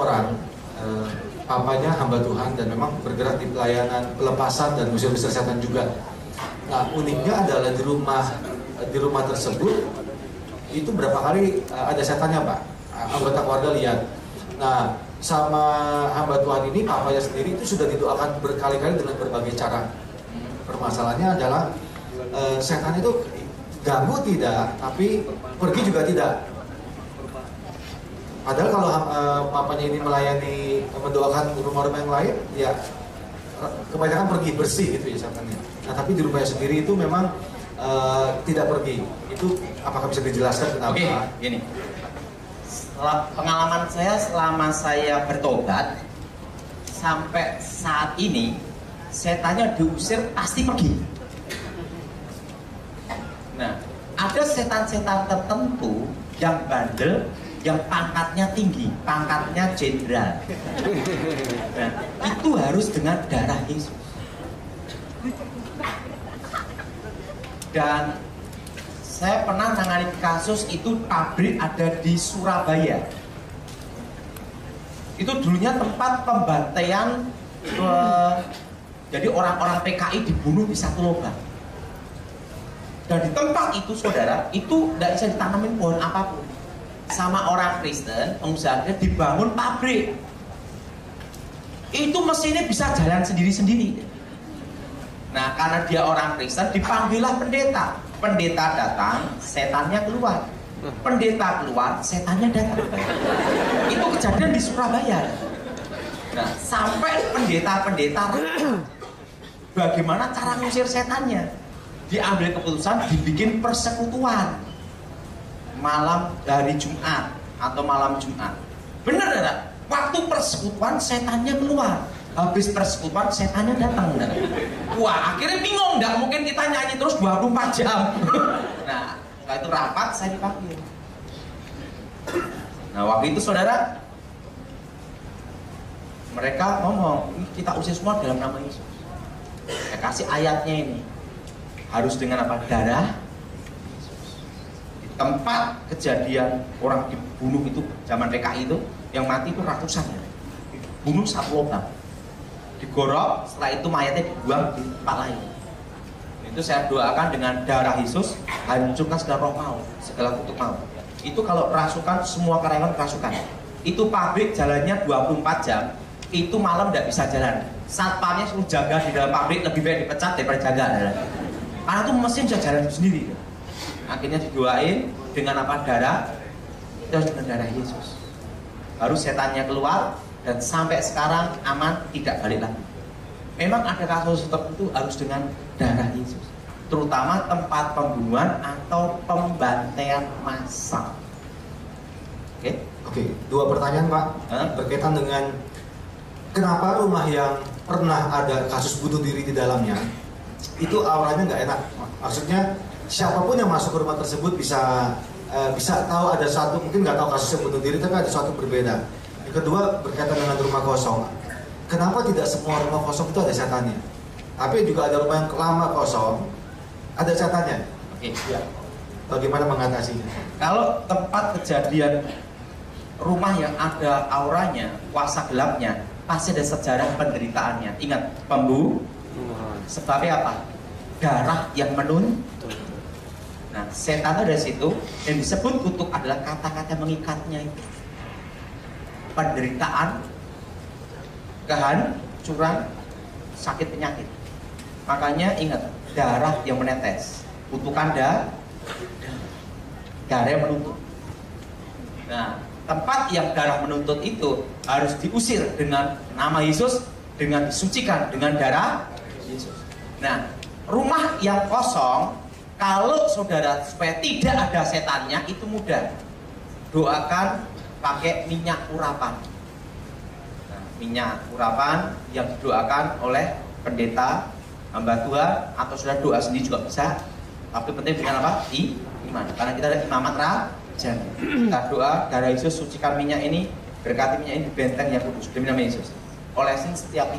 orang, papanya hamba Tuhan dan memang bergerak di pelayanan pelepasan dan usaha setan juga. Nah, uniknya adalah di rumah tersebut itu berapa kali ada setannya, Pak. Anggota keluarga lihat. Nah, sama hamba Tuhan ini, papanya sendiri itu sudah didoakan berkali-kali dengan berbagai cara. Permasalahannya adalah setan itu ganggu tidak, tapi pergi juga tidak. Padahal kalau papanya ini melayani, mendoakan rumah-rumah yang lain, ya kebanyakan pergi bersih gitu ya setannya. Nah, tapi di rumahnya sendiri itu memang tidak pergi. Itu apakah bisa dijelaskan kenapa? Oke, gini. Pengalaman saya selama saya bertobat sampai saat ini, setannya diusir pasti pergi. Nah, ada setan-setan tertentu yang bandel, yang pangkatnya tinggi, pangkatnya jenderal. Nah, itu harus dengan darah Yesus. Dan saya pernah nangani kasus itu, pabrik ada di Surabaya. Itu dulunya tempat pembantaian, jadi orang-orang PKI dibunuh di satu lubang. Dan di tempat itu, saudara, itu tidak bisa ditanamin pohon apapun. Sama orang Kristen, pengusahanya dibangun pabrik. Itu mesinnya bisa jalan sendiri-sendiri. Nah, karena dia orang Kristen, dipanggillah pendeta. Pendeta datang, setannya keluar. Pendeta keluar, setannya datang. Itu kejadian di Surabaya. Nah, sampai pendeta-pendeta bagaimana cara ngusir setannya? Diambil keputusan, dibikin persekutuan malam dari Jumat atau malam Jumat. Bener tidak? Waktu persekutuan setannya keluar. Habis persekutuan setannya datang. Wah, akhirnya bingung, nggak mungkin kita nyanyi terus 24 jam. Nah, setelah itu rapat, saya dipanggil. Nah, waktu itu saudara, mereka ngomong, kita usir semua dalam nama Yesus. Saya kasih ayatnya ini. Harus dengan apa? Darah Yesus. Di tempat kejadian orang dibunuh itu, zaman PKI itu, yang mati itu ratusan. Bunuh satu lubang. Digorok, setelah itu mayatnya dibuang di tempat lain. Itu saya doakan dengan darah Yesus, hancurkan segala roh maut, segala kutuk maut. Itu kalau rasukan, semua karyawan rasukan. Itu pabrik jalannya 24 jam, itu malam tidak bisa jalan. Satpamnya suruh jaga di dalam pabrik, lebih baik dipecat daripada jaga. Karena itu mesin bisa jalan sendiri. Akhirnya didoain dengan apa? Darah, terus dengan darah Yesus. Baru setannya keluar, dan sampai sekarang aman, tidak balik lagi. Memang ada kasus tertentu harus dengan darah Yesus, terutama tempat pembunuhan atau pembantaian massal. Oke, dua pertanyaan, Pak. Berkaitan dengan kenapa rumah yang pernah ada kasus bunuh diri di dalamnya itu auranya nggak enak. Maksudnya siapapun yang masuk ke rumah tersebut bisa tahu ada satu, mungkin nggak tahu kasus yang bunuh diri, tapi ada sesuatu berbeda. Kedua, berkaitan dengan rumah kosong. Kenapa tidak semua rumah kosong itu ada setannya? Tapi juga ada rumah yang lama kosong, ada setannya. Oke. Ya. Bagaimana mengatasinya? Kalau tempat kejadian rumah yang ada auranya, kuasa gelapnya, pasti ada sejarah penderitaannya. Ingat, sebabnya apa? Darah yang menuntut. Nah, setan ada di situ, yang disebut kutuk adalah kata-kata mengikatnya itu. Penderitaan, kehancuran, sakit penyakit. Makanya ingat, darah yang menetes, kutukan darah yang menuntut. Nah, tempat yang darah menuntut itu harus diusir dengan nama Yesus, dengan disucikan dengan darah Yesus. Nah, rumah yang kosong, kalau saudara supaya tidak ada setannya, itu mudah. Doakan pakai minyak urapan. Nah, minyak urapan yang didoakan oleh pendeta, hamba Tuhan, atau saudara doa sendiri juga bisa. Tapi penting dengan apa? Iman. Karena kita ada imamat raja. Kita doa, darah Yesus sucikan minyak ini, berkati minyak ini di benteng yang kudus demi nama Yesus. Olesin setiap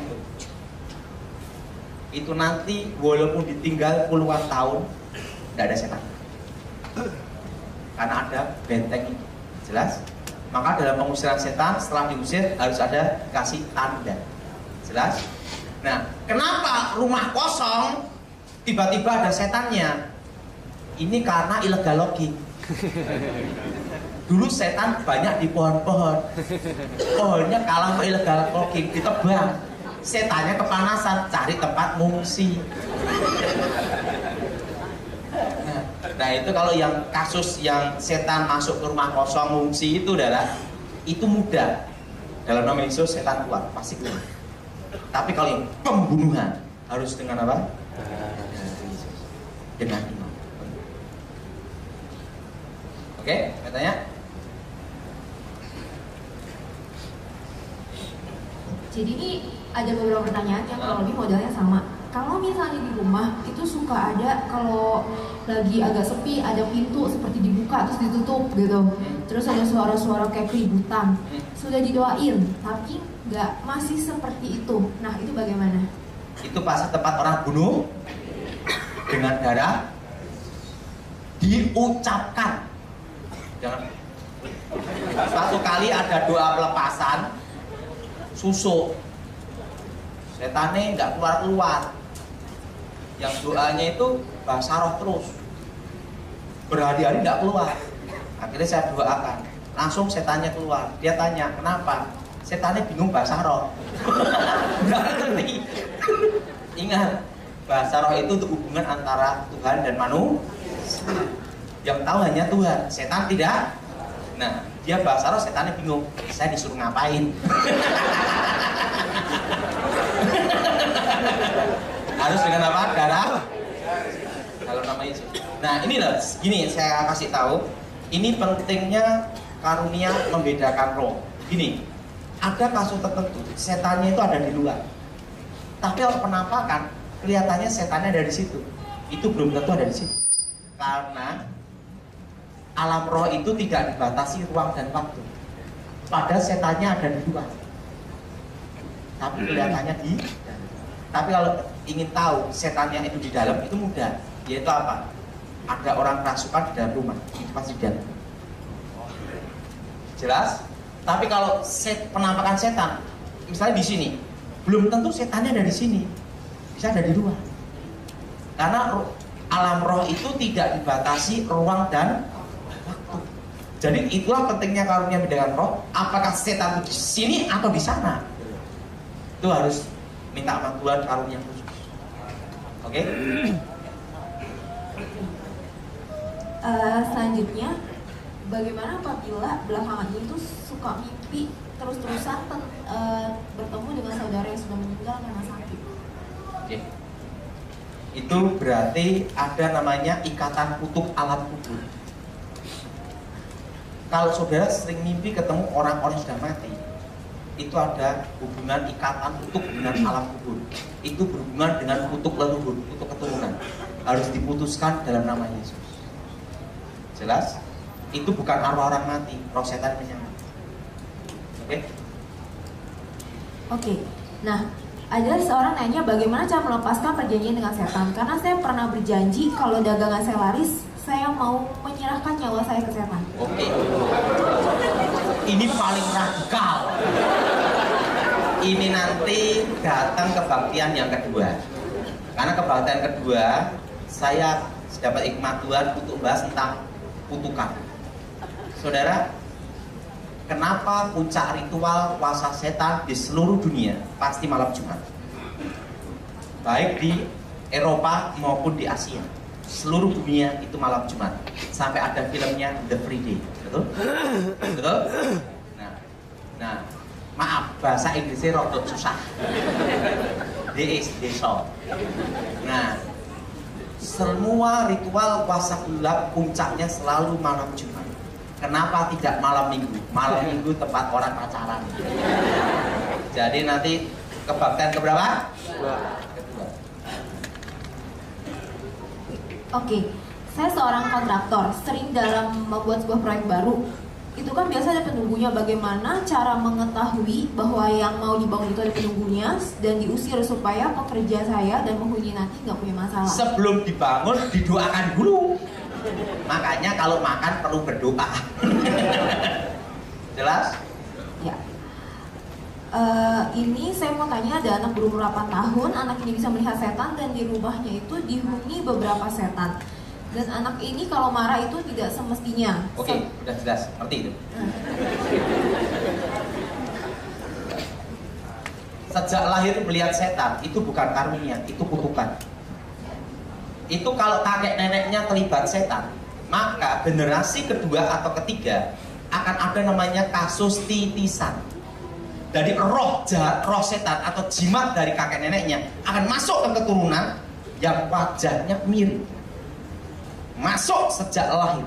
itu nanti walaupun ditinggal puluhan tahun, tidak ada setan. Karena ada benteng ini. Jelas? Maka dalam pengusiran setan, setelah diusir harus ada kasih tanda. Jelas? Nah, kenapa rumah kosong tiba-tiba ada setannya? Ini karena illegal logging. Dulu setan banyak di pohon-pohon. Pohonnya kalah sama illegal logging, ditebang. Setannya kepanasan, cari tempat mengungsi. Nah itu kalau yang kasus yang setan masuk ke rumah kosong mengungsi itu adalah itu mudah. Dalam nama Yesus setan keluar, pasti keluar. Tapi kalau yang pembunuhan harus dengan apa? Dengan iman. Oke, katanya. Jadi ini ada beberapa pertanyaan yang kurang lebih modelnya sama. Kalau misalnya di rumah itu suka ada kalau lagi agak sepi ada pintu seperti dibuka terus ditutup gitu. Terus ada suara-suara kayak keributan. Sudah didoain tapi nggak masih seperti itu. Nah itu bagaimana? Itu pasti tempat orang bunuh dengan darah diucapkan. Jangan. Suatu kali ada doa pelepasan susuk. Setannya nggak keluar-keluar. Yang doanya itu bahasa roh terus. Berhari-hari nggak keluar. Akhirnya saya doakan. Langsung setannya keluar. Dia tanya, kenapa? Setannya bingung bahasa roh. Nggak ngerti. Ingat, bahasa roh itu untuk hubungan antara Tuhan dan manusia. Yang tahu hanya Tuhan. Setan tidak. Nah, dia bahasa roh, setannya bingung. Saya disuruh ngapain? Harus dengan apa? Darah. Kalau nama Yesus. Nah ini loh, gini saya kasih tahu. Ini pentingnya karunia membedakan roh. Gini, ada kasus tertentu setannya itu ada di luar. Tapi kalau penampakan kelihatannya setannya ada di situ. Itu belum tentu ada di situ. Karena alam roh itu tidak dibatasi ruang dan waktu. Padahal setannya ada di luar. Tapi kelihatannya di. Tapi kalau ingin tahu setannya itu di dalam itu mudah. Yaitu apa? Ada orang kerasukan di dalam rumah, itu pasti di dalam. Jelas? Tapi kalau penampakan setan, misalnya di sini, belum tentu setannya ada di sini, bisa ada di luar. Karena alam roh itu tidak dibatasi ruang dan waktu. Jadi itulah pentingnya karunia dengan roh. Apakah setan itu di sini atau di sana? Itu harus minta sama Tuhan karunia khusus. Oke? Selanjutnya, bagaimana apabila belakangan itu suka mimpi terus-terusan bertemu dengan saudara yang sudah meninggal karena sakit? Oke. Itu berarti ada namanya ikatan kutub alam kubur. Kalau saudara sering mimpi ketemu orang-orang sudah mati, itu ada hubungan ikatan kutub dengan alam kubur. Itu berhubungan dengan kutub leluhur, kutub keturunan. Harus diputuskan dalam nama Yesus. Jelas? Itu bukan arwah orang mati, roh setan menyamar. Oke? Oke. Nah, ada seorang nanya bagaimana cara melepaskan perjanjian dengan setan. Karena saya pernah berjanji kalau dagangan saya laris, saya mau menyerahkan nyawa saya ke setan. Oke. Ini paling radikal. Ini nanti datang kebaktian yang kedua. Karena kebaktian kedua, saya dapat hikmat Tuhan untuk bahas tentang kutukan. Saudara, kenapa puncak ritual puasa setan di seluruh dunia pasti malam Jumat? Baik di Eropa maupun di Asia. Seluruh dunia itu malam Jumat. Sampai ada filmnya The Friday. Betul? Betul? Nah, maaf, bahasa Inggrisnya rodok susah. Deso. Nah, semua ritual puasa gelap puncaknya selalu malam Jumat. Kenapa tidak malam Minggu? Malam Minggu tempat orang pacaran. Jadi nanti kebaktian keberapa? Kedua. Oke, saya seorang kontraktor, sering dalam membuat sebuah proyek baru. Itu kan biasa ada penunggunya. Bagaimana cara mengetahui bahwa yang mau dibangun itu ada penunggunya dan diusir supaya pekerja saya dan penghuni nanti nggak punya masalah? Sebelum dibangun didoakan dulu. Makanya kalau makan perlu berdoa. Jelas? Ya. Ini saya mau tanya, ada anak berumur 8 tahun, anak ini bisa melihat setan dan di rumahnya itu dihuni beberapa setan. Dan anak ini kalau marah itu tidak semestinya. Oke, udah jelas, ngerti itu. Sejak lahir melihat setan itu bukan karunia, itu kutukan. Itu kalau kakek neneknya terlibat setan, maka generasi kedua atau ketiga akan ada namanya kasus titisan. Jadi roh jahat, roh setan atau jimat dari kakek neneknya akan masuk ke keturunan yang wajahnya mirip. Masuk sejak lahir.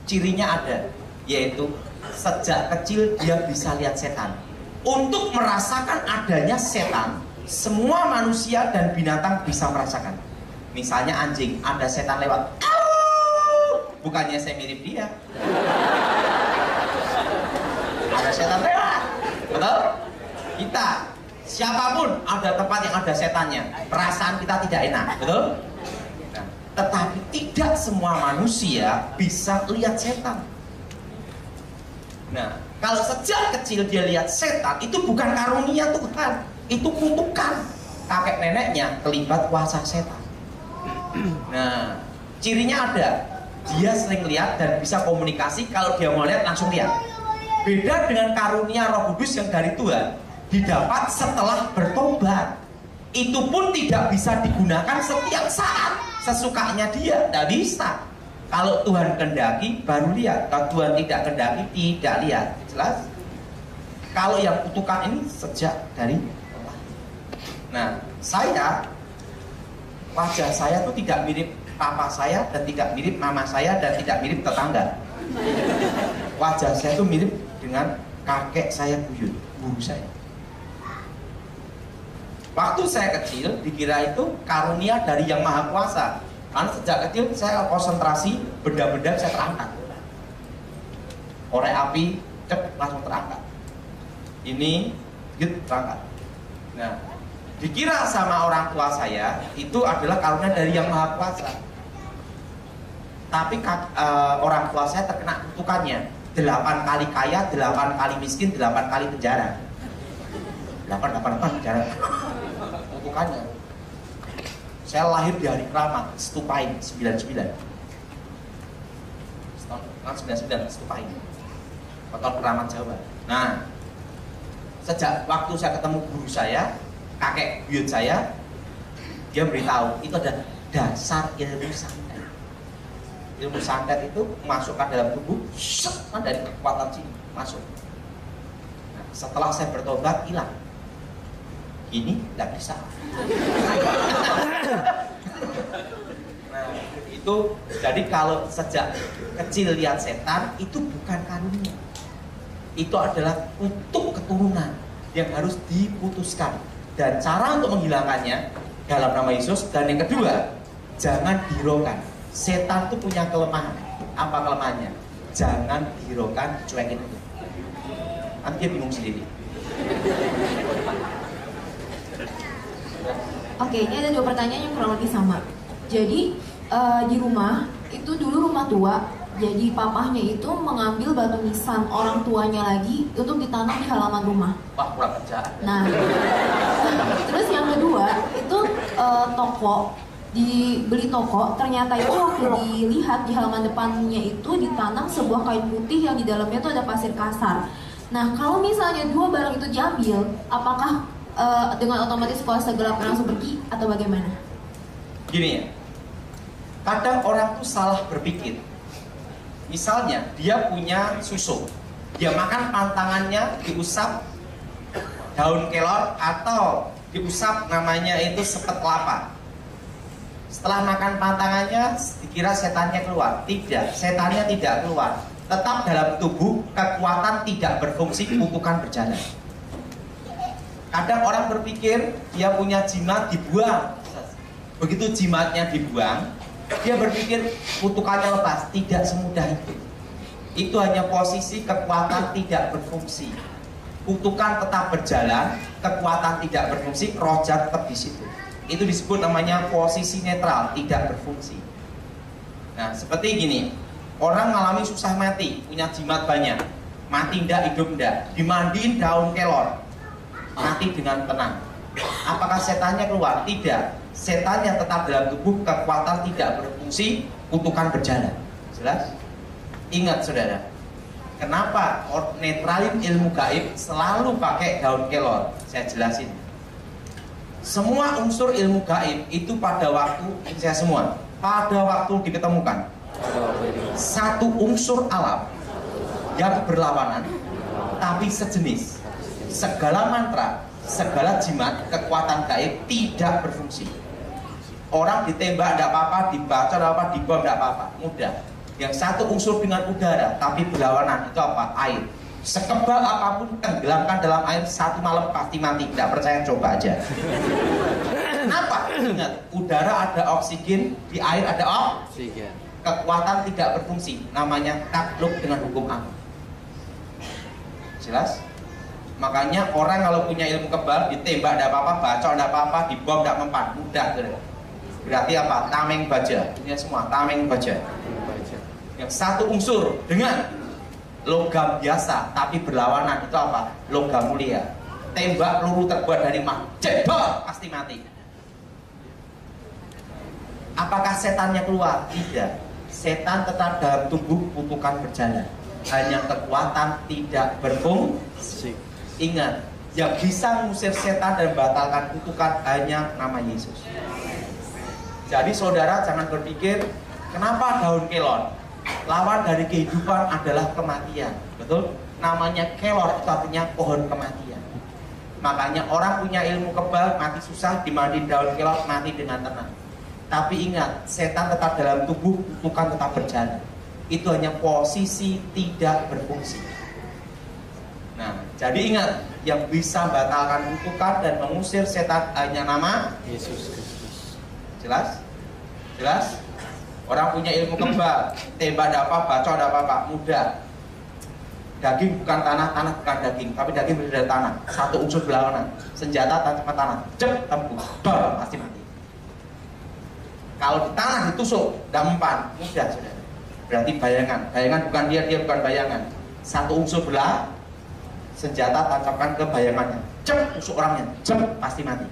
Cirinya ada, yaitu sejak kecil dia bisa lihat setan. Untuk merasakan adanya setan, semua manusia dan binatang bisa merasakan. Misalnya anjing, ada setan lewat, bukannya saya mirip dia. Ada setan lewat, betul? Kita, siapapun ada tempat yang ada setannya, perasaan kita tidak enak, betul? Nah, tetapi tidak semua manusia bisa lihat setan. Nah, kalau sejak kecil dia lihat setan, itu bukan karunia Tuhan, itu kutukan. Kakek neneknya terlibat kuasa setan. Nah, cirinya ada, dia sering lihat dan bisa komunikasi. Kalau dia mau lihat langsung lihat. Beda dengan karunia Roh Kudus yang dari Tuhan, didapat setelah bertobat. Itu pun tidak bisa digunakan setiap saat sesukanya dia, tidak bisa. Kalau Tuhan kendaki baru lihat, kalau Tuhan tidak kendaki tidak lihat. Jelas? Kalau yang kutukan ini sejak dari Allah. Nah, saya, wajah saya tuh tidak mirip papa saya dan tidak mirip mama saya dan tidak mirip tetangga. Wajah saya tuh mirip dengan kakek saya buyut, guru saya. Waktu saya kecil dikira itu karunia dari Yang Maha Kuasa. Karena sejak kecil saya konsentrasi, benda-benda saya terangkat. Korek api, cep, langsung terangkat. Ini, gitu, terangkat. Nah, dikira sama orang tua saya itu adalah karunia dari Yang Maha Kuasa. Tapi orang tua saya terkena kutukannya. 8 kali kaya, 8 kali miskin, 8 kali penjara. 8 penjara. Kutukannya. Saya lahir di hari Keramat, Stupain 99. Tahun 99 Stupain. Kota Keramat Jawa. Nah, sejak waktu saya ketemu guru saya, kakek buyut saya, dia beritahu itu ada dasar ilmu santet. Ilmu santet itu masukkan dalam tubuh, kan dari kekuatan sini masuk. Nah, setelah saya bertobat hilang. Ini tidak bisa. Nah, itu jadi kalau sejak kecil lihat setan itu bukan karunia. Itu adalah kutuk keturunan yang harus diputuskan. Dan cara untuk menghilangkannya dalam nama Yesus. Dan yang kedua, jangan dihiraukan. Setan itu punya kelemahan. Apa kelemahannya? Jangan dihiraukan, cuekin itu. Nanti dia bingung sendiri. Oke, ini ada 2 pertanyaan yang kurang lebih sama. Jadi di rumah itu dulu rumah tua, jadi papahnya itu mengambil batu nisan orang tuanya lagi untuk ditanam di halaman rumah. Wah, kurang kerjaan. Nah, terus yang kedua itu toko, dibeli toko, ternyata itu waktu dilihat di halaman depannya itu ditanam sebuah kain putih yang di dalamnya itu ada pasir kasar. Nah, kalau misalnya 2 barang itu diambil, apakah dengan otomatis kuasa gelap langsung pergi atau bagaimana? Gini ya, kadang orang tuh salah berpikir. Misalnya dia punya susu, dia makan pantangannya diusap daun kelor atau diusap namanya itu sepet kelapa. Setelah makan pantangannya dikira setannya keluar. Tidak, setannya tidak keluar. Tetap dalam tubuh, kekuatan tidak berfungsi, kutukan berjalan. Kadang orang berpikir dia punya jimat dibuang. Begitu jimatnya dibuang, dia berpikir kutukannya lepas. Tidak semudah itu. Itu hanya posisi kekuatan tidak berfungsi. Kutukan tetap berjalan, kekuatan tidak berfungsi, roh jahat tetap di situ. Itu disebut namanya posisi netral, tidak berfungsi. Nah, seperti gini, orang mengalami susah mati, punya jimat banyak. mati ndak, hidup ndak, dimandiin daun kelor, mati dengan tenang. Apakah setannya keluar? Tidak. Setannya tetap dalam tubuh, kekuatan tidak berfungsi, kutukan berjalan. Jelas? Ingat saudara, kenapa netralin ilmu gaib selalu pakai daun kelor? Saya jelasin. Semua unsur ilmu gaib itu pada waktu, saya semua, pada waktu diketemukan, satu unsur alam yang berlawanan tapi sejenis. Segala mantra, segala jimat, kekuatan gaib tidak berfungsi. Orang ditembak tidak apa-apa, dibaca tidak apa-apa, dibom tidak apa-apa, mudah. Yang satu unsur dengan udara tapi berlawanan itu apa? Air. Sekebal apapun tenggelamkan dalam air, satu malam pasti mati. Tidak percaya, coba aja. Kenapa? Ingat, udara ada oksigen, di air ada oksigen. Kekuatan tidak berfungsi, namanya takluk dengan hukum alam. Jelas? Makanya orang kalau punya ilmu kebal, ditembak tidak apa-apa, baca tidak apa-apa, dibom tidak mempan, mudah. Berarti apa? Tameng baja. Ini semua tameng baja. Yang satu unsur dengan logam biasa tapi berlawanan itu apa? Logam mulia. Tembak peluru terbuat dari emas, jebol pasti mati. Apakah setannya keluar? Tidak. Setan tetap dalam tubuh, kutukan berjalan. Hanya kekuatan tidak berfungsi. Ingat, yang bisa mengusir setan dan batalkan kutukan hanya nama Yesus. Jadi saudara jangan berpikir, kenapa daun kelor? Lawan dari kehidupan adalah kematian. Betul? Namanya kelor itu artinya pohon kematian. Makanya orang punya ilmu kebal mati susah, dimandiin daun kelor mati dengan tenang. Tapi ingat, setan tetap dalam tubuh, kutukan tetap berjalan. Itu hanya posisi tidak berfungsi. Nah, jadi ingat, yang bisa batalkan kutukan dan mengusir setan hanya nama Yesus Kristus. Jelas? Jelas? Orang punya ilmu kebal, tembak ada apa, baca ada apa, mudah. Daging bukan tanah, tanah bukan daging, tapi daging berdiri dari tanah. Satu unsur berlawanan. Senjata tanah, jep, tembus, dor, pasti mati. Kalau di tanah ditusuk, tidak mempan, mudah saudara. Berarti bayangan, bayangan bukan dia bukan bayangan. Satu unsur belah, senjata tancapkan ke bayangannya, jep, tusuk orangnya, jep, pasti mati.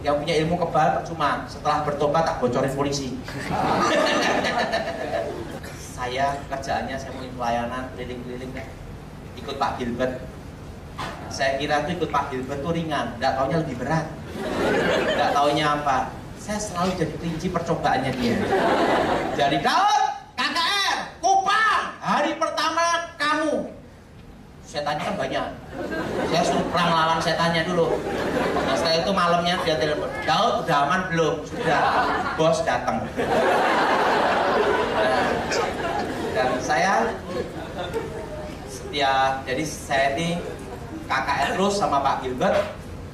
Yang punya ilmu kebal percuma, setelah bertobat tak bocorin polisi. Saya kerjaannya, saya mau pelayanan keliling-keliling ya. Ikut Pak Gilbert. Saya kira tuh ikut Pak Gilbert tuh ringan, nggak taunya lebih berat. Nggak taunya apa. Saya selalu jadi kelinci percobaannya dia. Jadi Daud, KKR, Kupang, hari pertama kamu. Setannya kan banyak. Saya suruh perang lawan setannya dulu. Nah setelah itu malamnya dia telepon, Daud udah aman belum? Sudah, bos datang. Dan saya setiap, jadi saya ini KKR terus sama Pak Gilbert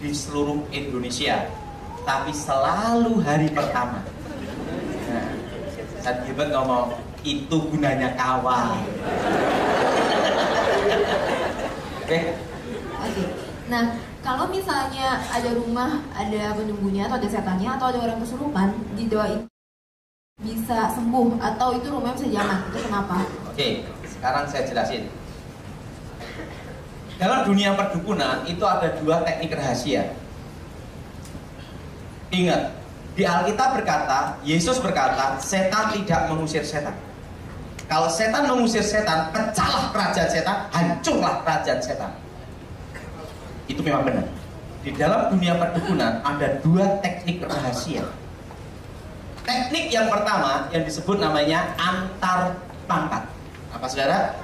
di seluruh Indonesia. Tapi selalu hari pertama. Nah, Pak Gilbert ngomong, itu gunanya kawan. Oke. Nah, kalau misalnya ada rumah, ada penunggunya atau ada setannya atau ada orang kesurupan, didoain bisa sembuh atau itu rumahnya bisa jaman, itu kenapa? Oke, sekarang saya jelasin. Dalam dunia perdukunan itu ada dua teknik rahasia. Ingat, di Alkitab berkata, Yesus berkata, setan tidak mengusir setan. Kalau setan mengusir setan, pecahlah kerajaan setan, hancurlah kerajaan setan. Itu memang benar. Di dalam dunia perdukunan ada dua teknik rahasia. Teknik yang pertama yang disebut namanya antar pangkat. Apa saudara?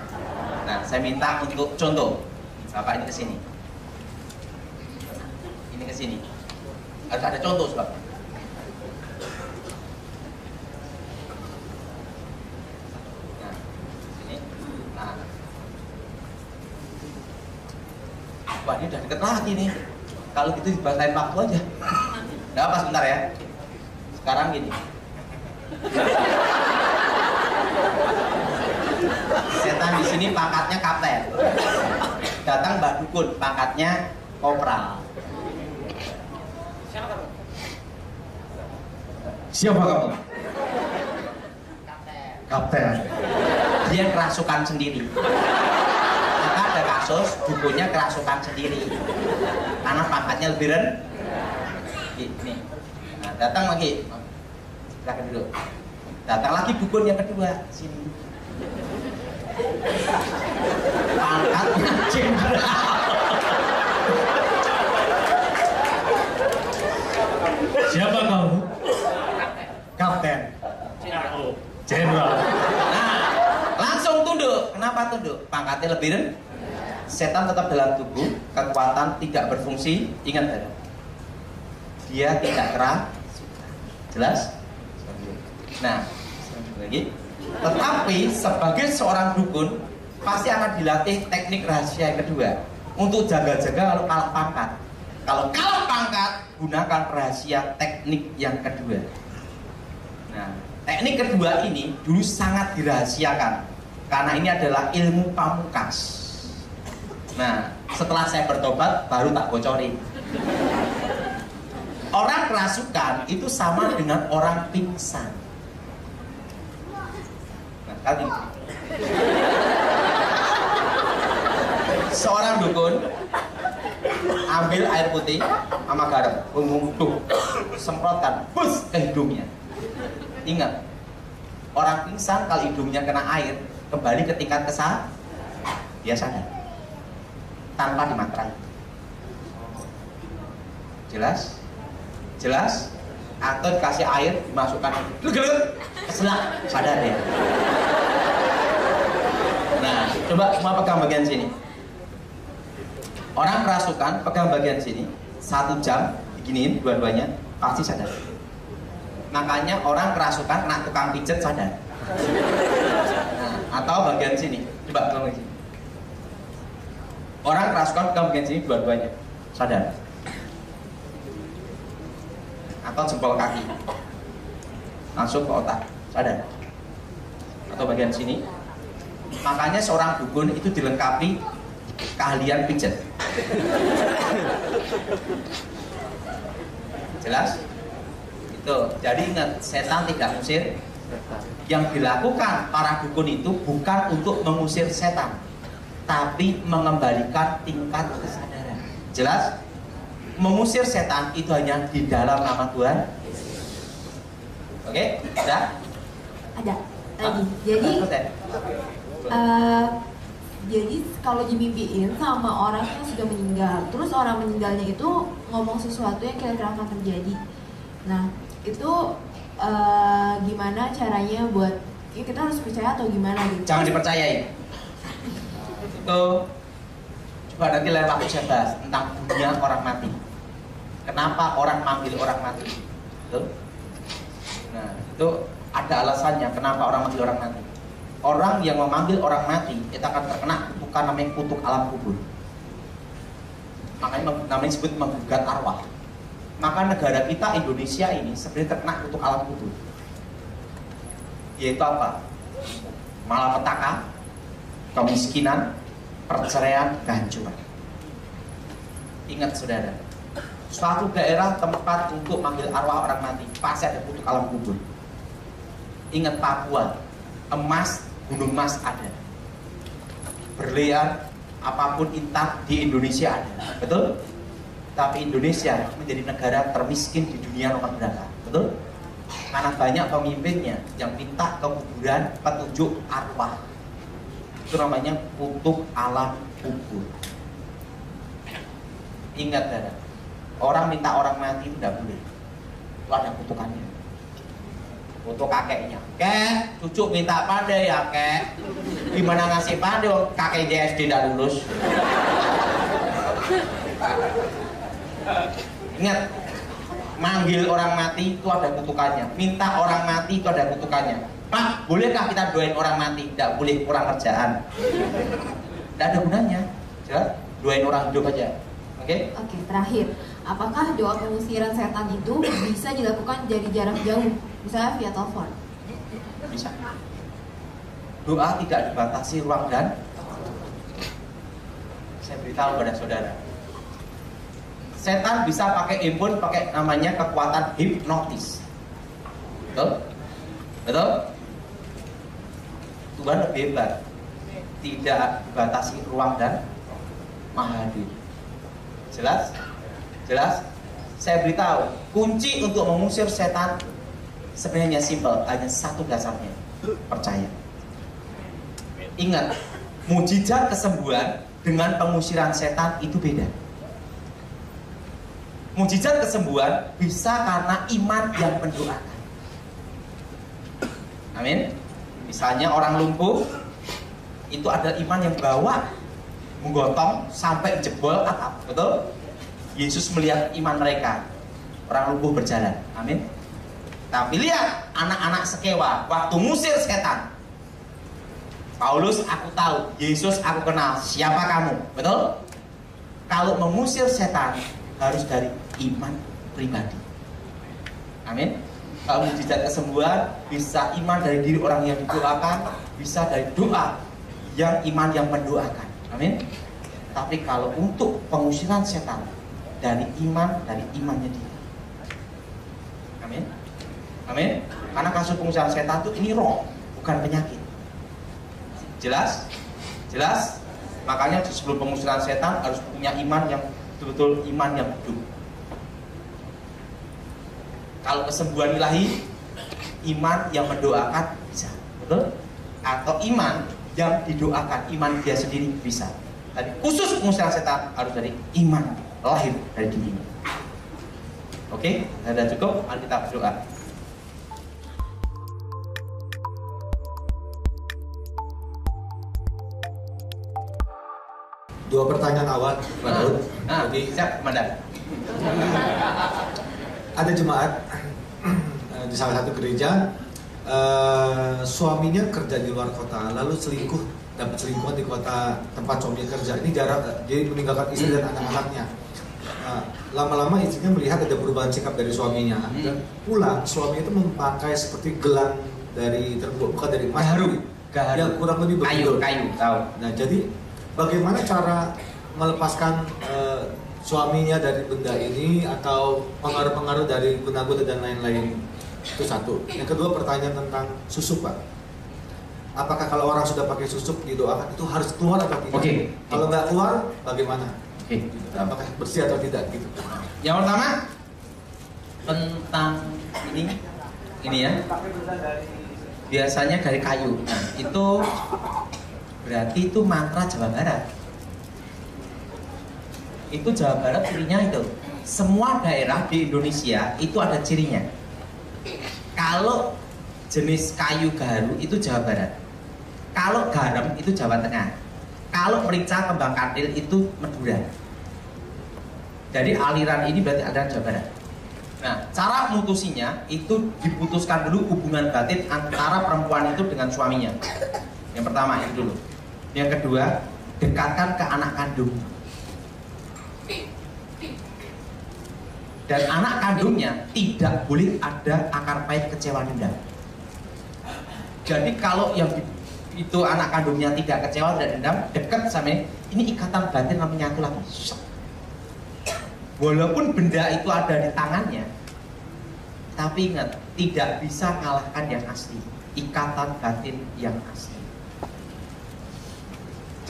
Nah, saya minta untuk contoh. Bapak ini ke sini. Ini ke sini. Ada contoh sebab. Wah ini udah deket lagi nih. Kalau gitu dibahasain waktu aja. Nggak apa sebentar ya. Sekarang gini. Setan di sini pangkatnya kapten. Datang Mbak Dukun, pangkatnya kopral. Siapa kamu? Kapten. dia kerasukan sendiri. Maka ada kasus dukunnya kerasukan sendiri karena pangkatnya lebih rendah. Ini, nah, datang lagi, silakan dulu. Datang lagi dukun yang kedua, sini. Pangkatnya jenderal. Siapa kamu? Kapten. Jenderal. Nah, langsung tunduk. Kenapa tunduk? Pangkatnya lebih rendah. Setan tetap dalam tubuh, kekuatan tidak berfungsi. Ingat ya, dia tidak keras. Jelas? Nah, lagi. Tetapi sebagai seorang dukun pasti akan dilatih teknik rahasia yang kedua untuk jaga-jaga kalau kalah pangkat. Kalau kalah pangkat, gunakan rahasia teknik yang kedua. Nah, teknik kedua ini dulu sangat dirahasiakan karena ini adalah ilmu pamungkas. Nah, setelah saya bertobat baru tak bocorin. Orang kerasukan itu sama dengan orang pingsan. Nah, kali seorang dukun ambil air putih sama garam, semprotkan, bus ke hidungnya. Ingat, orang pingsan kalau hidungnya kena air kembali ke tingkat kesadaran, dia sadar tanpa dimatrai. Jelas? Jelas? Atau dikasih air dimasukkan, keselak, sadar ya. Nah, coba semua pegang bagian sini. Orang kerasukan pegang bagian sini 1 jam diginiin dua-duanya pasti sadar. Makanya orang kerasukan kena tukang pijet sadar. Nah, atau bagian sini, coba pegang bagian sini. Orang kerasukan pegang bagian sini dua-duanya sadar. Atau jempol kaki langsung ke otak sadar. Atau bagian sini. Makanya seorang dukun itu dilengkapi keahlian pijet. Jelas? Itu. Jadi ingat, setan tidak musir. Yang dilakukan para dukun itu bukan untuk mengusir setan, tapi mengembalikan tingkat kesadaran. Jelas? Mengusir setan itu hanya di dalam nama Tuhan. Oke? Ada? Ada lagi. Jadi kalau dimimpiin sama orang yang sudah meninggal, terus orang meninggalnya itu ngomong sesuatu yang kira-kira akan terjadi. Nah, itu gimana caranya buat ya kita harus percaya atau gimana gitu? Jangan dipercayai. Itu coba nanti lain waktu saya bahas tentang dunia orang mati. Kenapa orang manggil orang mati? Betul? Nah, itu ada alasannya kenapa orang manggil orang mati. Orang yang memanggil orang mati itu akan terkena bukan namanya kutuk alam kubur. Makanya namanya disebut menggugat arwah. Maka negara kita Indonesia ini sebenarnya terkena kutuk alam kubur. Yaitu apa? Malapetaka, kemiskinan, perceraian, kehancuran. Ingat saudara, suatu daerah tempat untuk manggil arwah orang mati pasti ada kutuk alam kubur. Ingat Papua, emas, gunung emas ada, berlian, apapun intan di Indonesia ada, betul? Tapi Indonesia menjadi negara termiskin di dunia nomor berapa, betul? Karena banyak pemimpinnya yang minta ke kuburan petunjuk arwah. Itu namanya kutuk alam kubur. Ingat saudara, orang minta orang mati itu tidak boleh. Itu ada kutukannya. Untuk kakeknya, kek, cucu minta pandai ya kek. Gimana ngasih pandai, kakek JSD tidak lulus. Ingat, manggil orang mati itu ada kutukannya. Minta orang mati itu ada kutukannya. Pak, bolehkah kita doain orang mati? Tidak boleh, kurang kerjaan. Tidak ada gunanya. Jelas? Doain orang hidup aja. Oke? Oke, terakhir. Apakah doa pengusiran setan itu bisa dilakukan dari jarak jauh? Misalnya via telepon? Bisa. Doa tidak dibatasi ruang dan saya beritahu pada saudara. Setan bisa pakai handphone, pakai namanya kekuatan hipnotis. Betul? Betul? Tuhan lebih hebat, tidak dibatasi ruang dan maha hadir. Jelas? Jelas? Saya beritahu, kunci untuk mengusir setan sebenarnya simpel, hanya satu dasarnya, percaya. Ingat, mujizat kesembuhan dengan pengusiran setan itu beda. Mujizat kesembuhan bisa karena iman yang mendoakan. Amin. Misalnya orang lumpuh, itu ada iman yang bawa menggotong sampai jebol atap, betul? Yesus melihat iman mereka, orang lumpuh berjalan. Amin. Tapi lihat anak-anak sekewa waktu ngusir setan. Paulus, aku tahu, Yesus aku kenal, siapa kamu, betul? Kalau mengusir setan harus dari iman pribadi. Amin. Kalau mujizat kesembuhan bisa iman dari diri orang yang didoakan, bisa dari doa yang iman yang mendoakan. Amin. Tapi kalau untuk pengusiran setan dari imannya dia. Amin. Amin. Karena kasus pengusiran setan itu ini roh, bukan penyakit. Jelas? Jelas? Makanya sebelum pengusiran setan harus punya iman yang betul-betul iman yang hidup. Kalau kesembuhan ilahi, iman yang mendoakan bisa, betul? Atau iman yang didoakan, iman dia sendiri bisa. Tapi khusus pengusiran setan harus dari iman lahir dari dirinya. Oke, sudah cukup. Mari kita berdoa. Dua pertanyaan awal, Pak Daud. Jadi siap, Komandan. Ada jemaat di salah satu gereja, suaminya kerja di luar kota, lalu dapat selingkuhan di kota tempat suaminya kerja. Ini jarak, jadi meninggalkan istri dan anak-anaknya. Lama-lama istrinya melihat ada perubahan sikap dari suaminya, dan pulang suaminya itu memakai seperti gelang dari terbuat bukan dari emas, gaharu, yang kurang lebih begitu. Kayu, tahu. Nah, jadi bagaimana cara melepaskan suaminya dari benda ini atau pengaruh-pengaruh dari guna-guna dan lain-lain? Itu satu. Yang kedua, pertanyaan tentang susuk, Pak. Apakah kalau orang sudah pakai susuk didoakan itu harus keluar atau tidak? Oke. Kalau nggak keluar, bagaimana? Oke. Apakah bersih atau tidak? Gitu. Yang pertama tentang ini ya. Biasanya dari kayu. Nah, itu berarti itu mantra Jawa Barat. Itu Jawa Barat cirinya itu. Semua daerah di Indonesia itu ada cirinya. Kalau jenis kayu gaharu itu Jawa Barat. Kalau garam itu Jawa Tengah. Kalau merica kembang kantil itu Madura. Jadi aliran ini berarti aliran Jawa Barat. Nah, cara mutusinya itu diputuskan dulu hubungan batin antara perempuan itu dengan suaminya. Yang pertama itu dulu. Yang kedua, dekatkan ke anak kandung. Dan anak kandungnya tidak boleh ada akar pahit kecewa dendam. Jadi kalau yang itu anak kandungnya tidak kecewa dan dendam, dekat sama ini ikatan batin namanya menyatu lagi. Walaupun benda itu ada di tangannya, tapi ingat tidak bisa kalahkan yang asli, ikatan batin yang asli.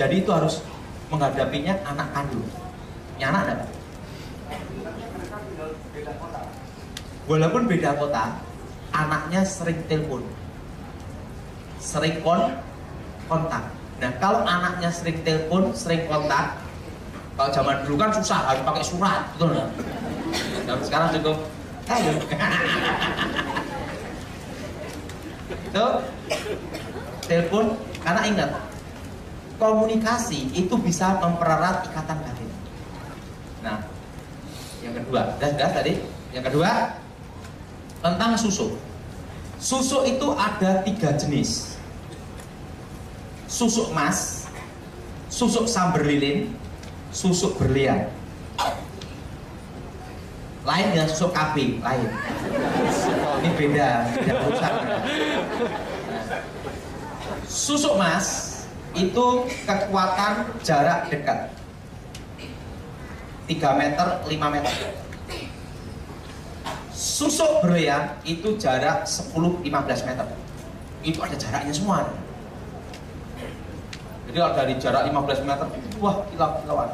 Jadi itu harus menghadapinya anak kandung. Ini anak ada. Walaupun beda kota, anaknya sering telepon, sering kontak. Nah, kalau anaknya sering telepon, sering kontak, kalau zaman dulu kan susah, harus pakai surat, betul nggak? Nah, sekarang cukup, ayo. Itu telepon, karena ingat, komunikasi itu bisa mempererat ikatan batin. Nah, yang kedua, sudah tadi. Yang kedua, tentang susuk. Susuk itu ada 3 jenis. Susuk emas, susuk samber lilin, susuk berlian. Lain dengan susuk KB, lain. Ini beda urusan. Susuk emas itu kekuatan jarak dekat. 3 meter, 5 meter. Susuk berlian itu jarak 10-15 meter. Itu ada jaraknya semua. Jadi dari jarak 15 meter, wah kilau-kilauan.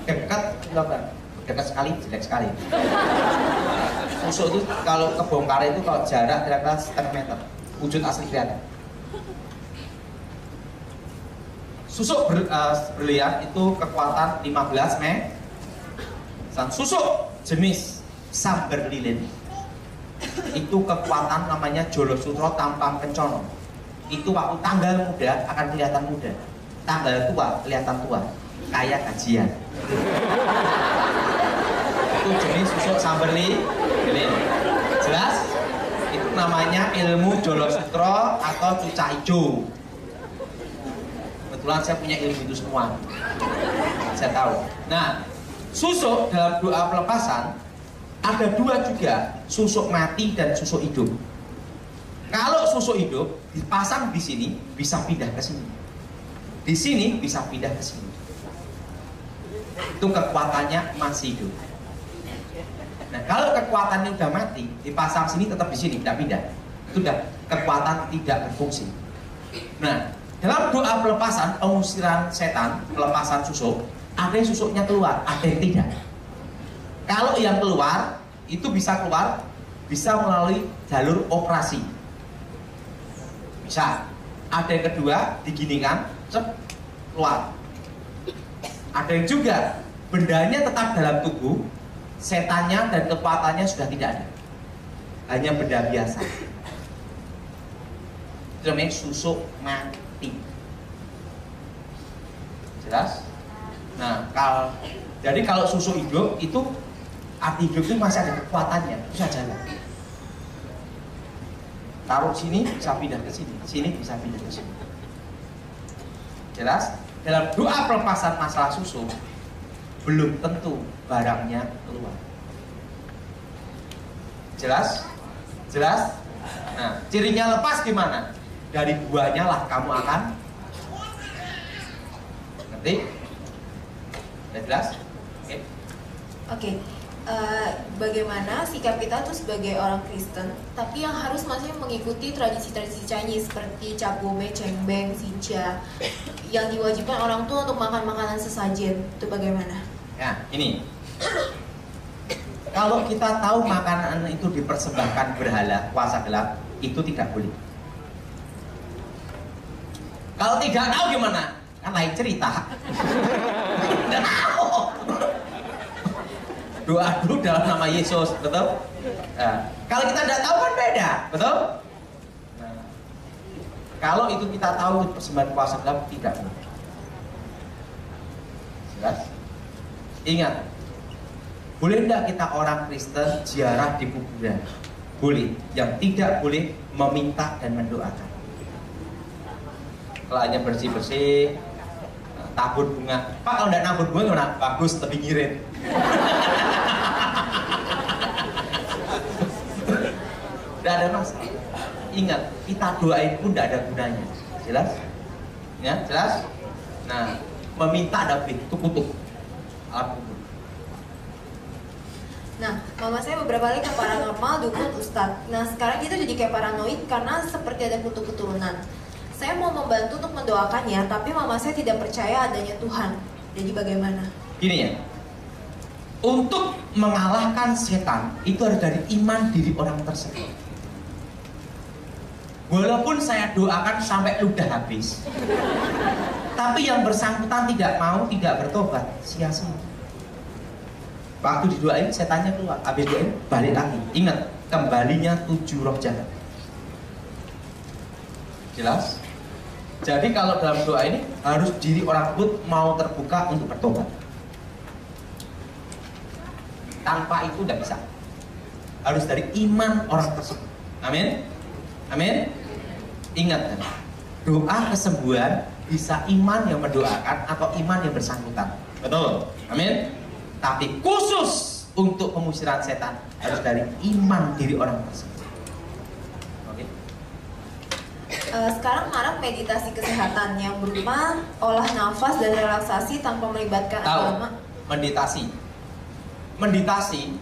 Dekat, dekat sekali, jelek sekali. Susuk itu kalau kebongkar itu kalau jarak kira-kira setengah meter, wujud asli kelihatan. Susuk berlian itu kekuatan 15 meter. Susuk jenis samber lilin itu kekuatan namanya Jolo Sutro Tampang Kencono. Itu waktu tanggal muda akan kelihatan muda, tanggal tua kelihatan tua, kayak gajian. Itu jenis susuk samber lilin. Jelas? Itu namanya ilmu Jolo Sutro atau cucak ijo. Kebetulan saya punya ilmu itu semua, saya tahu. Nah, susuk dalam doa pelepasan ada dua juga, susuk mati dan susuk hidup. Kalau susuk hidup dipasang di sini bisa pindah ke sini, di sini bisa pindah ke sini. Itu kekuatannya masih hidup. Nah, kalau kekuatannya udah mati dipasang sini tetap di sini, tidak pindah. Itu udah kekuatan tidak berfungsi. Nah, dalam doa pelepasan, pengusiran setan, pelepasan susuk, ada yang susuknya keluar, ada yang tidak. Kalau yang keluar, itu bisa keluar, bisa melalui jalur operasi. Bisa. Ada yang kedua, diginikan, keluar. Ada yang juga, bendanya tetap dalam tubuh, setannya dan kekuatannya sudah tidak ada. Hanya benda biasa. Itu namanya susuk mati. Jelas? Nah, jadi kalau susuk hidup itu arti hidup itu masih ada kekuatannya, bisa jalan. Taruh sini bisa pindah ke sini, sini bisa pindah ke sini. Jelas? Dalam doa pelepasan masalah susuk belum tentu barangnya keluar. Jelas? Jelas? Nah, cirinya lepas gimana? Dari buahnya lah kamu akan ngerti? Udah jelas? Oke. Oke. Bagaimana sikap kita tuh sebagai orang Kristen, tapi yang harus masih mengikuti tradisi-tradisi Chinese seperti cap gome, cengbeng, sija, yang diwajibkan orang tua untuk makan makanan sesajen, itu bagaimana? Ya, ini. Kalau kita tahu makanan itu dipersembahkan berhala, puasa gelap, itu tidak boleh. Kalau tidak tahu gimana? Kan lain cerita. Tidak tahu. Doa dulu dalam nama Yesus, betul? Nah, kalau kita tidak tahu kan beda, betul? Nah, kalau itu kita tahu persembahan puasa gelap tidak boleh. Jelas? Ingat, boleh tidak kita orang Kristen ziarah di kuburan? Boleh. Yang tidak boleh meminta dan mendoakan. Kalau hanya bersih-bersih, tabur bunga. Pak, kalau tidak nabur bunga gimana? Bagus, lebih ngirit. Tidak ada masalah. Ingat, kita doain pun tidak ada gunanya. Jelas? Ya, jelas? Nah, meminta ada kutuk. Nah, mama saya beberapa kali ke paranormal, dukun, ustadz. Nah, sekarang kita jadi kayak paranoid karena seperti ada kutuk keturunan. Saya mau membantu untuk mendoakannya, tapi mama saya tidak percaya adanya Tuhan. Jadi bagaimana? Gini ya, untuk mengalahkan setan itu harus dari iman diri orang tersebut. Walaupun saya doakan sampai ludah habis, tapi yang bersangkutan tidak mau, tidak bertobat, sia-sia. Waktu didoain setannya keluar, habis doain balik lagi. Ingat, kembalinya 7 roh jahat. Jelas? Jadi kalau dalam doa ini harus diri orang tersebut mau terbuka untuk bertobat. Tanpa itu tidak bisa. Harus dari iman orang tersebut. Amin. Amin. Ingat, doa kesembuhan bisa iman yang mendoakan atau iman yang bersangkutan. Betul. Amin. Tapi khusus untuk pengusiran setan harus dari iman diri orang tersebut. Sekarang marak meditasi kesehatan yang berupa olah nafas dan relaksasi tanpa melibatkan agama. Meditasi. Meditasi,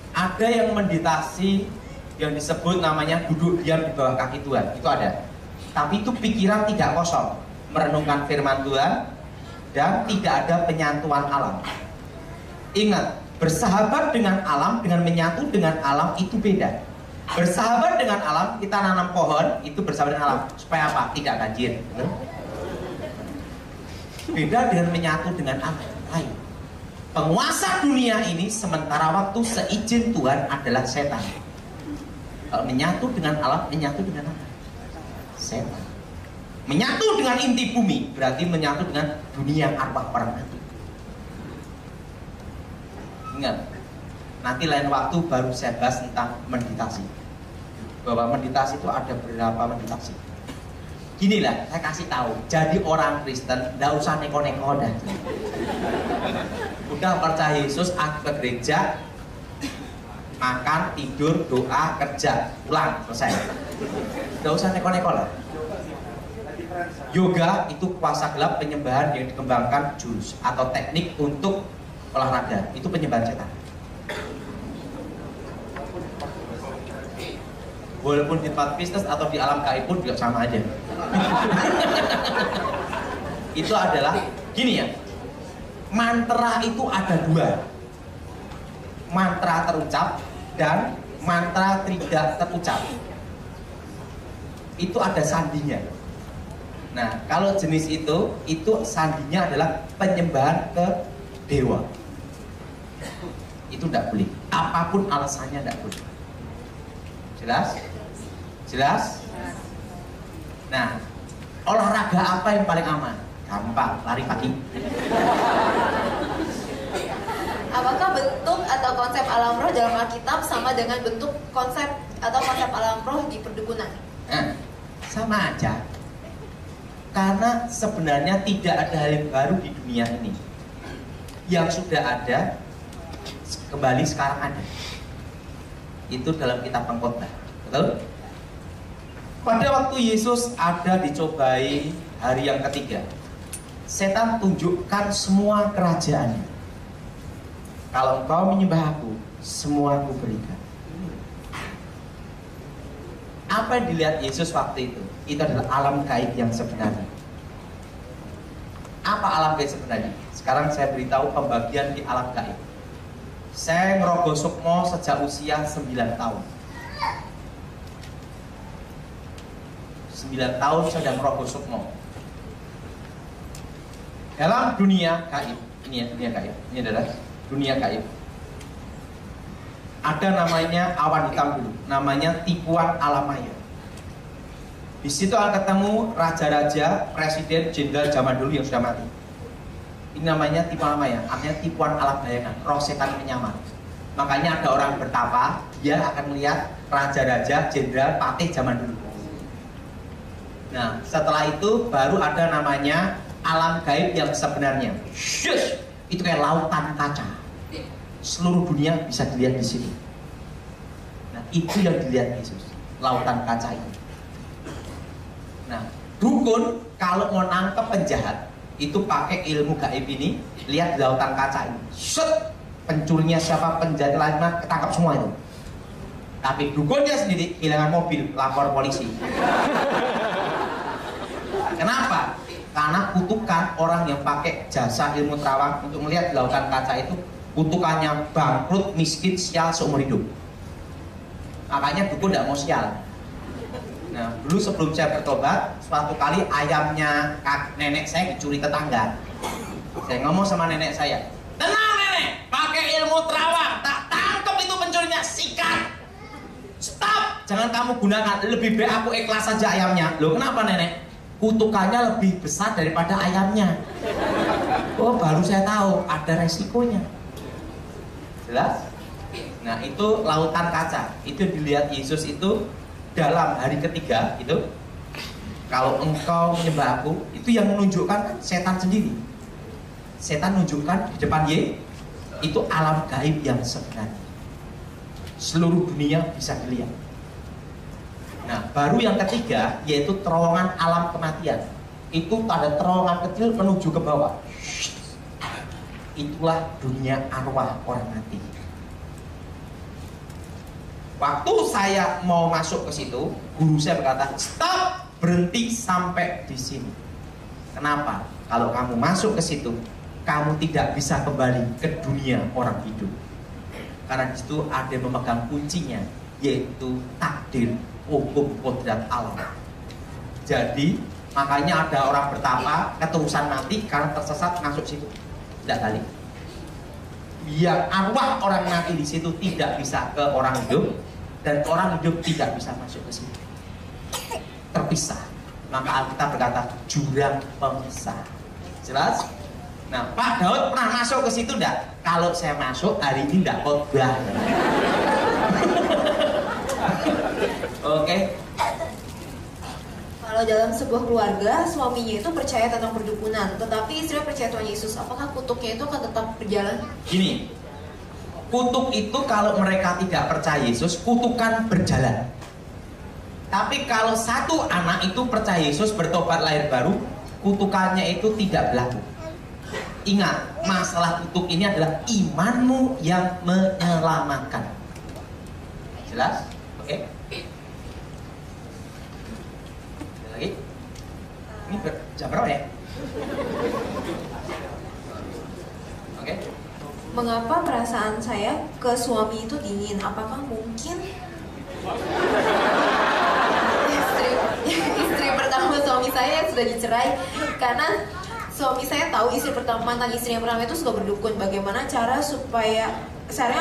ada yang meditasi yang disebut namanya duduk diam di bawah kaki Tuhan. Itu ada. Tapi itu pikiran tidak kosong. merenungkan firman Tuhan, dan tidak ada penyatuan alam. Ingat, bersahabat dengan alam dengan menyatu dengan alam itu beda. Bersahabat dengan alam, kita nanam pohon, itu bersahabat dengan alam. Supaya apa? Tidak banjir. Beda dengan menyatu dengan alam lain. Penguasa dunia ini sementara waktu seizin Tuhan adalah setan. Kalau menyatu dengan alam, menyatu dengan apa? Setan. Menyatu dengan inti bumi berarti menyatu dengan dunia arwah orang mati. Ingat, nanti lain waktu baru saya bahas tentang meditasi. Bahwa meditasi itu ada beberapa meditasi. Ginilah, saya kasih tahu. Jadi orang Kristen, nggak usah neko-neko dah. Udah percaya Yesus, aku ke gereja, makan, tidur, doa, kerja, pulang, selesai. Nggak usah neko-neko lah. Yoga itu kuasa gelap penyembahan yang dikembangkan jurus atau teknik untuk olahraga. Itu penyembahan setan. Walaupun di tempat bisnis atau di alam gaib pun juga sama aja. Itu adalah gini ya. Mantra itu ada dua. Mantra terucap dan mantra tidak terucap. Itu ada sandinya. Nah, kalau jenis itu sandinya adalah penyembahan ke dewa. Itu tidak boleh. Apapun alasannya tidak boleh. Jelas? Jelas? Nah, olahraga apa yang paling aman? Gampang, lari pagi. Apakah bentuk atau konsep alam roh dalam Alkitab sama dengan bentuk konsep atau konsep alam roh di perdukunan? Nah, sama aja. Karena sebenarnya tidak ada hal yang baru di dunia ini. Yang sudah ada, kembali sekarang ada. Itu dalam kitab Pengkhotbah. Betul? Pada waktu Yesus ada dicobai hari yang ketiga, setan tunjukkan semua kerajaannya. Kalau engkau menyembah aku, semua aku berikan. Apa yang dilihat Yesus waktu itu? Itu adalah alam gaib yang sebenarnya. Apa alam gaib sebenarnya? Sekarang saya beritahu pembagian di alam gaib. Saya ngerogoh sukmo sejak usia 9 tahun. 9 tahun saya sudah merogoh sukmo. Dalam dunia gaib, ini ya dunia gaib. Ini adalah dunia gaib. Ada namanya awan hitam dulu, namanya tipuan alam maya. Di situ akan ketemu raja-raja, presiden, jenderal zaman dulu yang sudah mati. Ini namanya tipuan alam maya, artinya tipuan alam bayangan, roh setan penyamar. Makanya ada orang bertapa, dia akan melihat raja-raja, jenderal, patih zaman dulu. Nah, setelah itu baru ada namanya alam gaib yang sebenarnya. Shush! Itu kayak lautan kaca. Seluruh dunia bisa dilihat di sini. Nah, itu yang dilihat Yesus, lautan kaca itu. Nah, dukun kalau mau nangkep penjahat itu pakai ilmu gaib ini, lihat di lautan kaca ini. Shut! Pencurinya siapa, penjahat lain mah ketangkap semua itu. Tapi dukunnya sendiri kehilangan mobil, lapor polisi. Kenapa? Karena kutukan orang yang pakai jasa ilmu terawang untuk melihat di lautan kaca itu, kutukannya bangkrut, miskin, sial seumur hidup. Makanya dukun tidak mau sial. Nah, dulu sebelum saya bertobat, suatu kali ayamnya nenek saya dicuri tetangga. Saya ngomong sama nenek saya, tenang nenek, pakai ilmu terawang, tak tangkap itu pencurinya, sikat. Stop, jangan kamu gunakan, lebih baik aku ikhlas saja ayamnya. Loh kenapa nenek? Kutukannya lebih besar daripada ayamnya. Oh, baru saya tahu ada resikonya. Jelas? Nah, itu lautan kaca. Itu dilihat Yesus itu dalam hari ketiga itu. Kalau engkau menyembah aku, itu yang menunjukkan setan sendiri. Setan menunjukkan di depan itu alam gaib yang sebenarnya. Seluruh dunia bisa dilihat. Nah, baru yang ketiga yaitu terowongan alam kematian. Itu ada terowongan kecil menuju ke bawah. Itulah dunia arwah orang mati. Waktu saya mau masuk ke situ, guru saya berkata, stop, berhenti sampai di sini. Kenapa? Kalau kamu masuk ke situ, kamu tidak bisa kembali ke dunia orang hidup. Karena di situ ada yang memegang kuncinya, yaitu takdir, hukum kodrat Allah. Jadi makanya ada orang bertapa keterusan mati karena tersesat masuk situ, tidak balik. Yang arwah orang mati di situ tidak bisa ke orang hidup, dan orang hidup tidak bisa masuk ke situ. Terpisah. Maka Alkitab berkata jurang pemisah. Jelas? Nah, Pak Daud pernah masuk ke situ enggak? Kalau saya masuk hari ini enggak khotbah. Oke. Kalau dalam sebuah keluarga, suaminya itu percaya tentang perdukunan, tetapi istrinya percaya Tuhan Yesus. Apakah kutuknya itu akan tetap berjalan? Gini, kutuk itu kalau mereka tidak percaya Yesus, kutukan berjalan. Tapi kalau satu anak itu percaya Yesus, bertobat lahir baru, kutukannya itu tidak berlaku. Ingat, masalah kutuk ini adalah imanmu yang menyelamatkan. Jelas? Oke? Lagi? Ini jam berapa ya? Oke? Mengapa perasaan saya ke suami itu dingin? Apakah mungkin istri pertama suami saya yang sudah dicerai? Karena suami saya tahu mantan istri yang pertama itu suka berdukun. Bagaimana caranya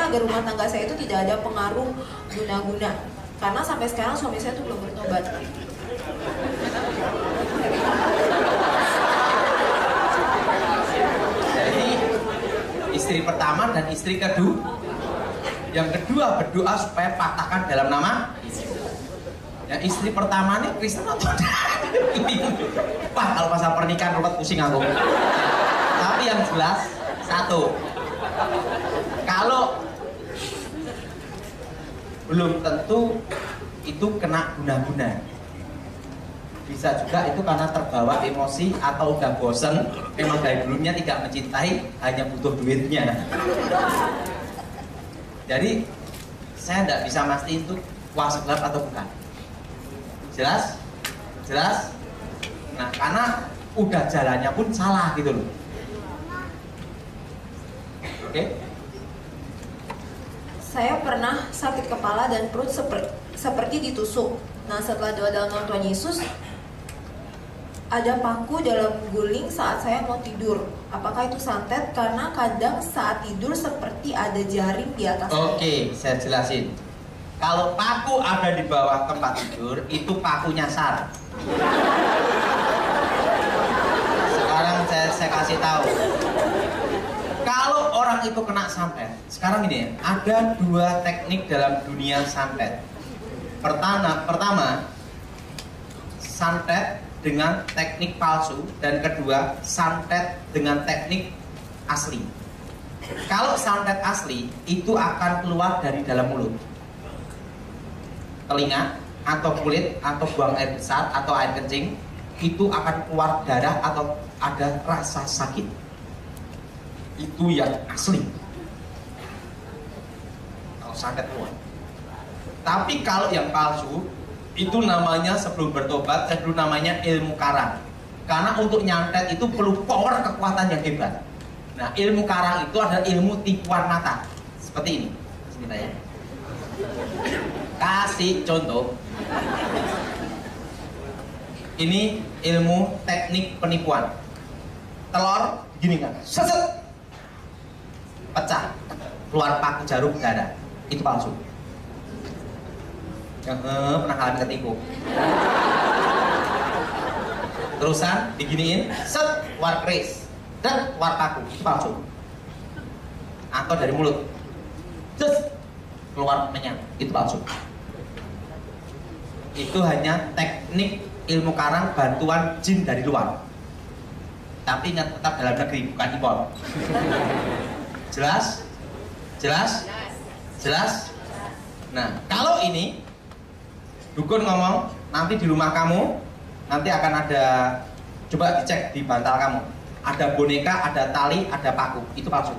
agar rumah tangga saya itu tidak ada pengaruh guna-guna? Karena sampai sekarang suami saya itu belum bertobat. Jadi istri pertama dan istri kedua. Yang kedua berdoa supaya patahkan dalam nama. Yang istri pertama nih Kristen atau Wah, kalau pasal pernikahan ruwet pusing aku. Tapi yang jelas satu, kalau belum tentu itu kena guna-guna. Bisa juga itu karena terbawa emosi atau udah bosen, memang dari dulunya tidak mencintai, hanya butuh duitnya. Jadi saya tidak bisa mastiin itu kuasa gelap atau bukan. Jelas? Jelas? Nah, karena udah jalannya pun salah gitu loh. Oke? Saya pernah sakit kepala dan perut seperti ditusuk. Nah, setelah doa dalam nama Tuhan Yesus, ada paku dalam guling saat saya mau tidur. Apakah itu santet? Karena kadang saat tidur seperti ada jaring di atas. Oke, saya jelasin. Kalau paku ada di bawah tempat tidur, itu paku nyasar. Sekarang saya kasih tahu. Kalau orang itu kena santet, sekarang ini ada dua teknik dalam dunia santet. Pertama, santet dengan teknik palsu, dan kedua, santet dengan teknik asli. Kalau santet asli, itu akan keluar dari dalam mulut, telinga, atau kulit, atau buang air besar, atau air kencing. Itu akan keluar darah atau ada rasa sakit. Itu yang asli. Kalau santet keluar. Tapi kalau yang palsu, itu namanya sebelum bertobat, sebelum namanya ilmu karang. Karena untuk nyantet itu perlu power kekuatan yang hebat. Nah, ilmu karang itu adalah ilmu tipuan mata. Seperti ini. Bismillah ya. Kasih contoh. Ini ilmu teknik penipuan. Telur gini kan, seset, pecah, keluar paku jarum darah. Itu palsu. Yang pernah kalian ketipu. Terusan diginiin, set, keluar keris, dan keluar paku. Itu palsu. Atau dari mulut, just keluar menyang. Itu palsu. Itu hanya teknik ilmu karang bantuan jin dari luar. Tapi ingat, tetap dalam negeri, bukan impor. Jelas? Jelas? Jelas? Nah, kalau ini dukun ngomong, nanti di rumah kamu nanti akan ada, coba dicek di bantal kamu, ada boneka, ada tali, ada paku. Itu palsu.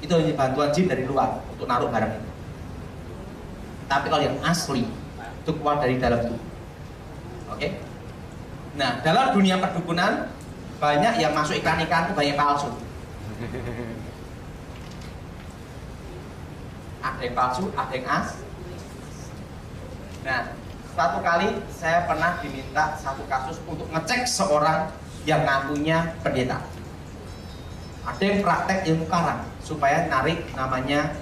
Itu hanya bantuan jin dari luar untuk naruh barang itu. Tapi kalau yang asli itu keluar dari dalam tubuh. Oke? Nah, dalam dunia perdukunan banyak yang masuk iklan-iklan itu banyak palsu. Ada yang palsu, ada yang as. Nah, satu kali saya pernah diminta satu kasus untuk ngecek seorang yang ngakunya pendeta. Ada yang praktek ilmu karang supaya narik namanya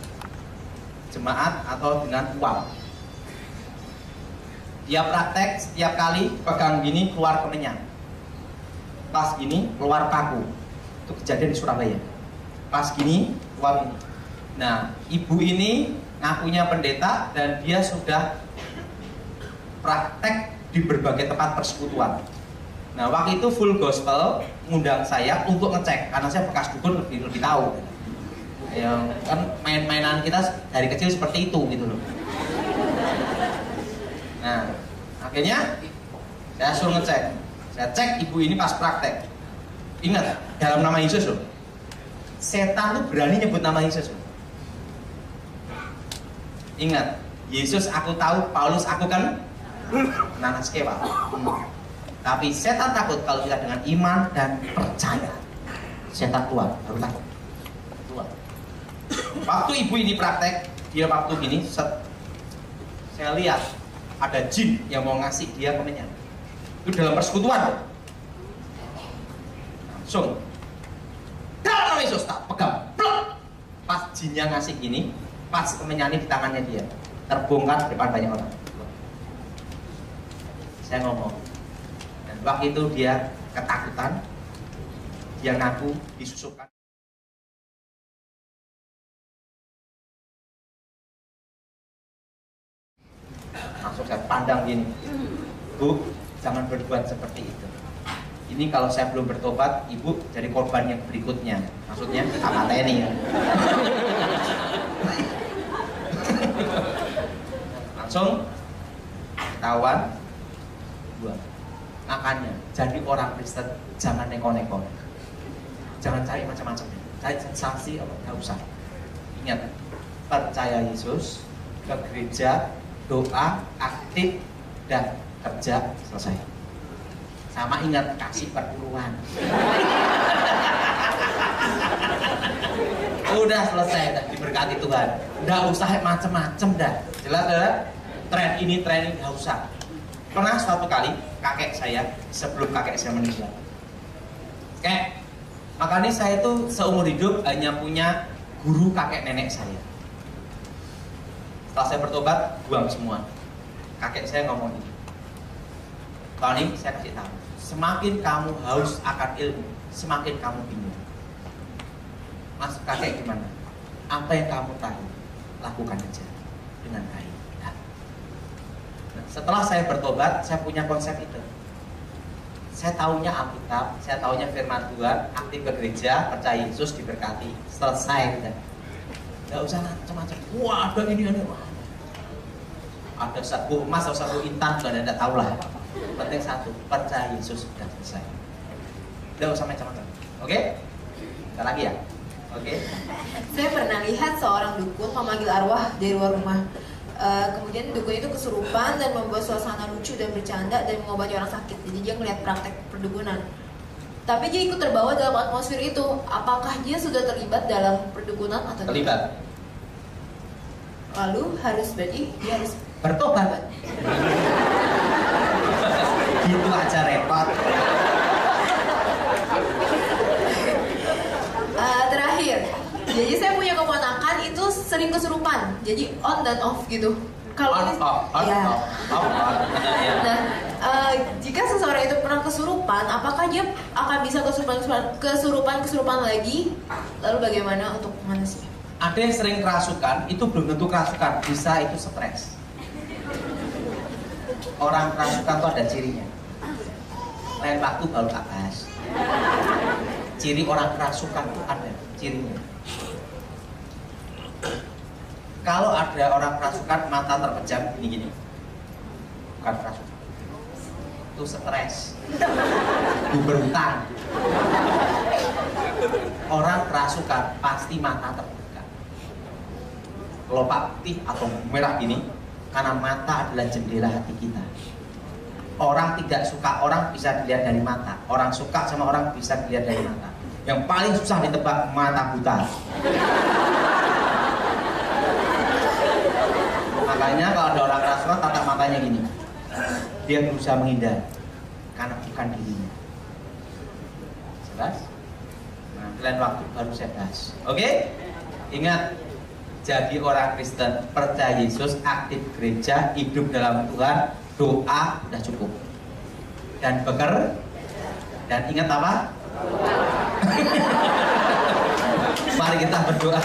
jemaat atau dengan uang. Dia praktek setiap kali pegang gini keluar kemenyan, pas gini keluar kaku. Itu kejadian di Surabaya. Pas gini keluar ini. Nah, ibu ini ngakunya pendeta dan dia sudah praktek di berbagai tempat persekutuan. Nah, waktu itu Full Gospel ngundang saya untuk ngecek karena saya bekas dukun lebih tahu. Yang kan main-mainan kita dari kecil seperti itu gitu loh. Nah, akhirnya saya suruh ngecek. Saya cek ibu ini pas praktek. Ingat, dalam nama Yesus loh. Setan tuh berani nyebut nama Yesus loh. Ingat, Yesus aku tahu, Paulus aku kan nanas kewa. Tapi setan takut kalau kita dengan iman dan percaya. Setan keluar, baru takut. Keluar. Waktu ibu ini praktek, dia waktu gini, saya lihat ada jin yang mau ngasih dia kemenyan. Itu dalam persekutuan. Langsung. Dalam nama Yesus tak pegang. Plok. Pas jinnya ngasih gini, pas kemenyannya di tangannya dia, terbongkar di depan banyak orang. Saya ngomong, dan waktu itu dia ketakutan, dia ngaku disusupkan. Langsung saya pandang gini, Bu, jangan berbuat seperti itu. Ini kalau saya belum bertobat, Ibu jadi korban yang berikutnya. Maksudnya apa ini ya? Langsung kawan dua. Makanya jadi orang Kristen jangan neko-neko, jangan cari macam-macam, cari sensasi apa nggak usah. Ingat, percaya Yesus, ke gereja, doa, aktif dan kerja, selesai. Sama ingat, kasih perpuluhan. Udah selesai, udah diberkati Tuhan. Nggak usah macem-macem dah. Jelas dah. Tren ini nggak usah. Pernah suatu kali kakek saya, sebelum kakek saya meninggal, makanya saya itu seumur hidup hanya punya guru kakek nenek saya. Setelah saya bertobat, buang semua. Kakek saya ngomong ini, Tony, saya kasih tahu, semakin kamu haus akan ilmu, semakin kamu bingung. Mas, kakek gimana? Apa yang kamu tahu, lakukan aja dengan baik. Nah, setelah saya bertobat, saya punya konsep itu. Saya taunya Alkitab, saya taunya firman Tuhan, aktif ke gereja, percaya Yesus, diberkati, selesai. Nggak usah macam-macam. Wah, ada ini. Ada satu emas atau satu intan, sudah tidak tahu lah. Penting satu, percaya Yesus, sudah selesai. Nggak usah macam-macam. Oke? Kita lagi ya. Oke. Saya pernah lihat seorang dukun memanggil arwah dari luar rumah. Kemudian dukun itu kesurupan dan membuat suasana lucu dan bercanda dan mengobati orang sakit. Jadi dia melihat praktek perdukunan. Tapi dia ikut terbawa dalam atmosfer itu. Apakah dia sudah terlibat dalam perdukunan atau tidak? Terlibat. Lalu berarti dia harus Bertobat. Gitu aja repot. Terakhir, jadi saya punya keponakan itu sering kesurupan, jadi on dan off gitu. Kalau ya. Nah, jika seseorang itu pernah kesurupan, apakah dia akan bisa kesurupan lagi? Lalu bagaimana untuk mengatasi? Ada yang sering kerasukan, itu belum tentu kerasukan, bisa itu stres. Orang kerasukan itu ada cirinya. Lain waktu baru tak bahas. Ciri orang kerasukan itu ada cirinya. Kalau ada orang kerasukan mata terpejam gini-gini, bukan kerasukan, itu stres, itu berhutang. Orang kerasukan pasti mata terbuka, kelopak putih atau merah gini, karena mata adalah jendela hati kita. orang tidak suka orang bisa dilihat dari mata. Orang suka sama orang bisa dilihat dari mata. Yang paling susah ditebak mata buta. Makanya kalau ada orang rasuah tatap matanya gini. Dia berusaha menghindar karena bukan dirinya. Jelas? Nah, lain waktu baru saya bahas. Oke? Ingat, jadi orang Kristen, percaya Yesus, aktif gereja, hidup dalam Tuhan, doa udah cukup. Dan dan ingat apa? Mari kita berdoa.